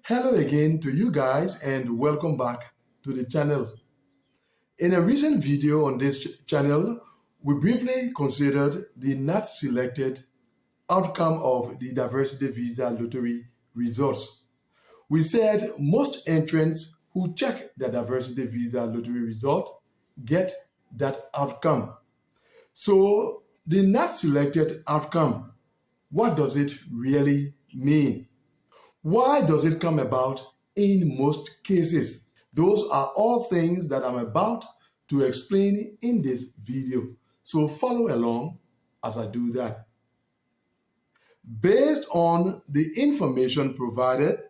Hello again to you guys and welcome back to the channel. In a recent video on this channel, we briefly considered the not selected outcome of the diversity visa lottery results. We said most entrants who check the diversity visa lottery result get that outcome. So the not selected outcome, what does it really mean? Why does it come about in most cases? Those are all things that I'm about to explain in this video. So follow along as I do that. Based on the information provided,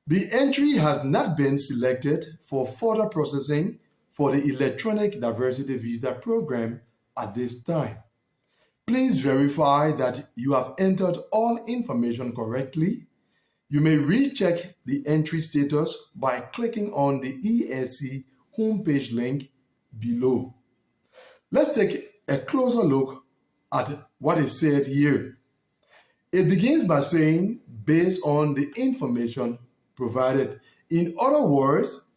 the entry has not been selected for further processing for the electronic diversity visa program at this time. Please verify that you have entered all information correctly. You may recheck the entry status by clicking on the ESC homepage link below. Let's take a closer look at what is said here. It begins by saying, based on the information provided. In other words,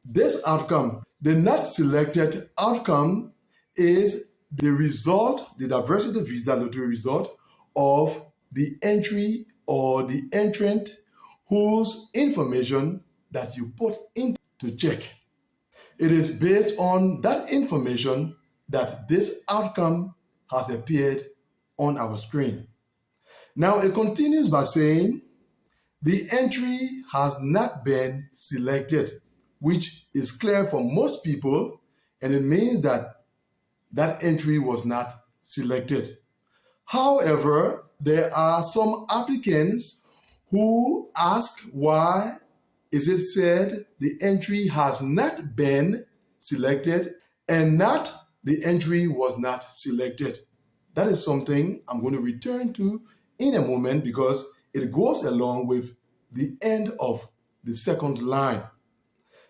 this outcome, the not selected outcome, is the result, the diversity visa lottery result of the entry or the entrant whose information that you put in to check. It is based on that information that this outcome has appeared on our screen. Now it continues by saying the entry has not been selected, which is clear for most people, and it means that that entry was not selected. However, there are some applicants who ask why is it said the entry has not been selected and not the entry was not selected. That is something I'm going to return to in a moment because it goes along with the end of the second line.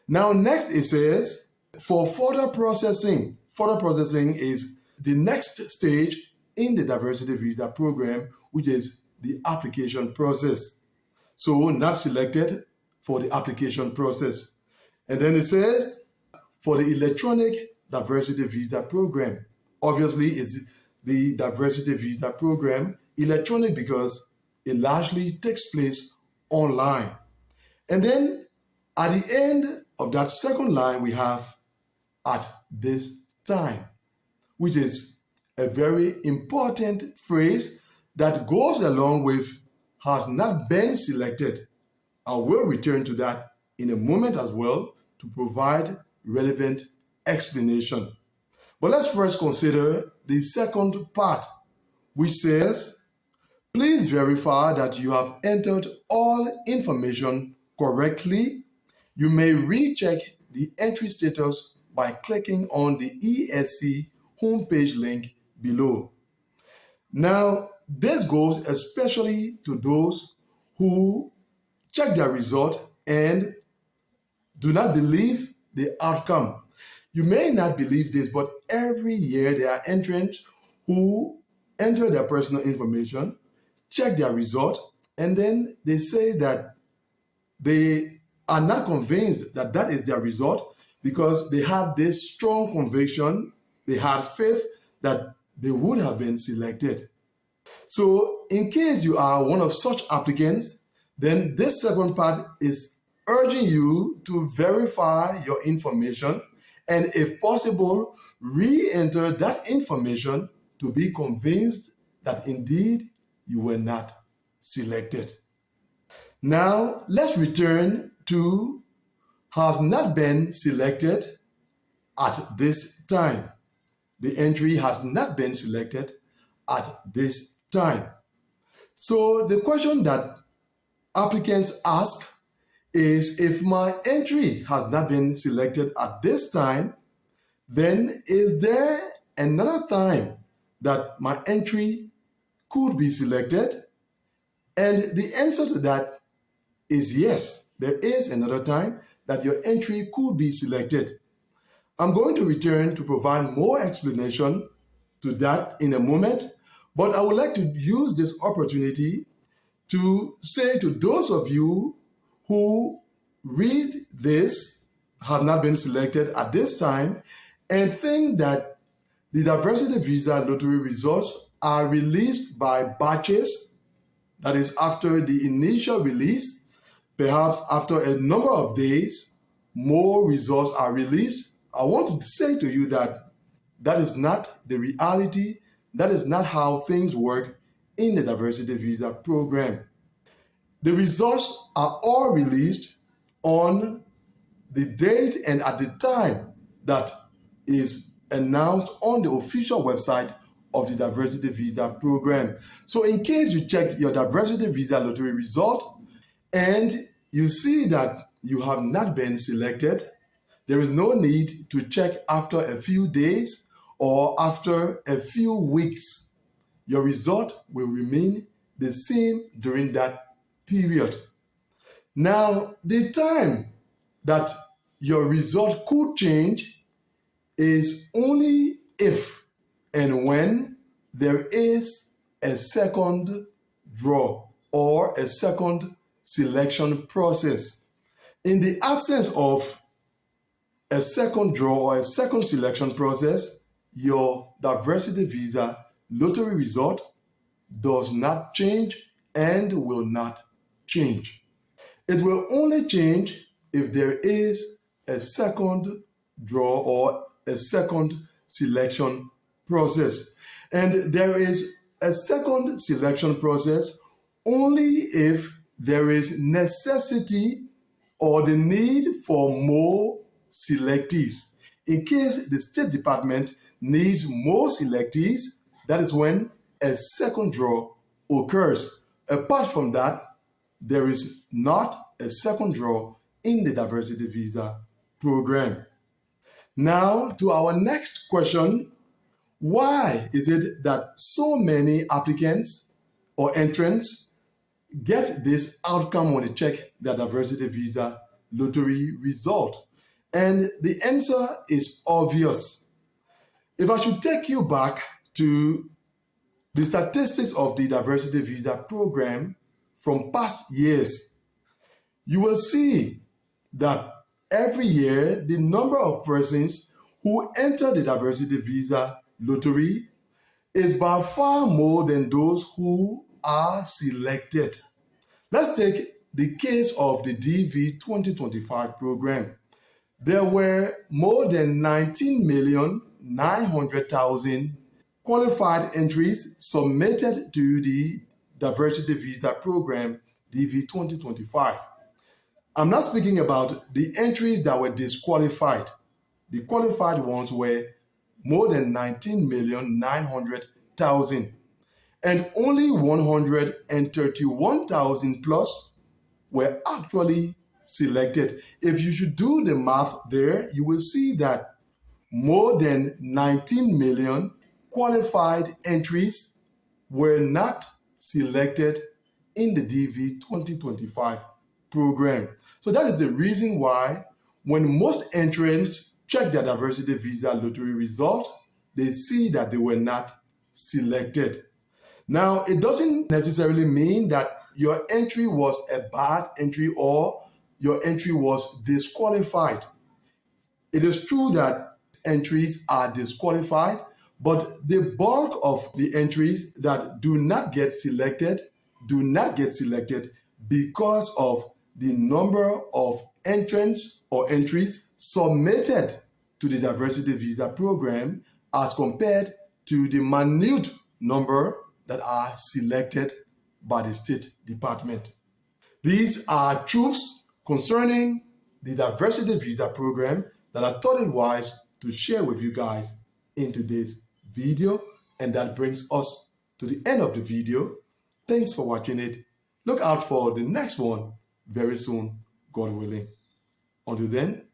Now next it says for further processing is the next stage in the diversity visa program, which is the application process. So not selected for the application process. And then it says for the electronic diversity visa program. Obviously, it's the diversity visa program electronic because it largely takes place online. And then at the end of that second line, we have at this time, which is a very important phrase that goes along with has not been selected. I will return to that in a moment as well to provide relevant explanation. But let's first consider the second part, which says, please verify that you have entered all information correctly. You may recheck the entry status by clicking on the ESC homepage link below. Now, this goes especially to those who check their result and do not believe the outcome. You may not believe this, but every year there are entrants who enter their personal information, check their result, and then they say that they are not convinced that that is their result because they had this strong conviction, they had faith that they would have been selected. So in case you are one of such applicants, then this second part is urging you to verify your information and if possible, re-enter that information to be convinced that indeed you were not selected. Now, let's return to has not been selected at this time. The entry has not been selected at this time. So the question that applicants ask is, if my entry has not been selected at this time, then is there another time that my entry could be selected? And the answer to that is yes, there is another time that your entry could be selected. I'm going to return to provide more explanation to that in a moment, but I would like to use this opportunity to say to those of you who read this have not been selected at this time and think that the diversity visa lottery results are released by batches, that is after the initial release, perhaps after a number of days, more results are released. I want to say to you that that is not the reality. That is not how things work in the diversity visa program. The results are all released on the date and at the time that is announced on the official website of the diversity visa program. So in case you check your diversity visa lottery result and you see that you have not been selected, there is no need to check after a few days or after a few weeks. Your result will remain the same during that period. Now, the time that your result could change is only if and when there is a second draw or a second selection process. In the absence of a second draw or a second selection process, your diversity visa lottery result does not change and will not change. It will only change if there is a second draw or a second selection process. And there is a second selection process only if there is necessity or the need for more selectees. In case the State Department needs more selectees, that is when a second draw occurs. Apart from that, there is not a second draw in the diversity visa program. Now, to our next question, why is it that so many applicants or entrants get this outcome when they check their diversity visa lottery result? And the answer is obvious. If I should take you back to the statistics of the diversity visa program from past years, you will see that every year the number of persons who enter the diversity visa lottery is by far more than those who are selected. Let's take the case of the DV 2025 program. There were more than 19,900,000 qualified entries submitted to the diversity visa program DV 2025. I'm not speaking about the entries that were disqualified. The qualified ones were more than 19,900,000, and only 131,000 plus were actually selected. If you should do the math there, you will see that more than 19 million qualified entries were not selected in the DV 2025 program. So that is the reason why when most entrants check their diversity visa lottery result, they see that they were not selected. Now, it doesn't necessarily mean that your entry was a bad entry or your entry was disqualified. It is true that entries are disqualified, but the bulk of the entries that do not get selected because of the number of entrants or entries submitted to the diversity visa program as compared to the minute number that are selected by the State Department. These are truths concerning the diversity visa program that I thought it wise to share with you guys in today's video. And that brings us to the end of the video. Thanks for watching it. Look out for the next one very soon, God willing. Until then,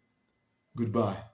goodbye.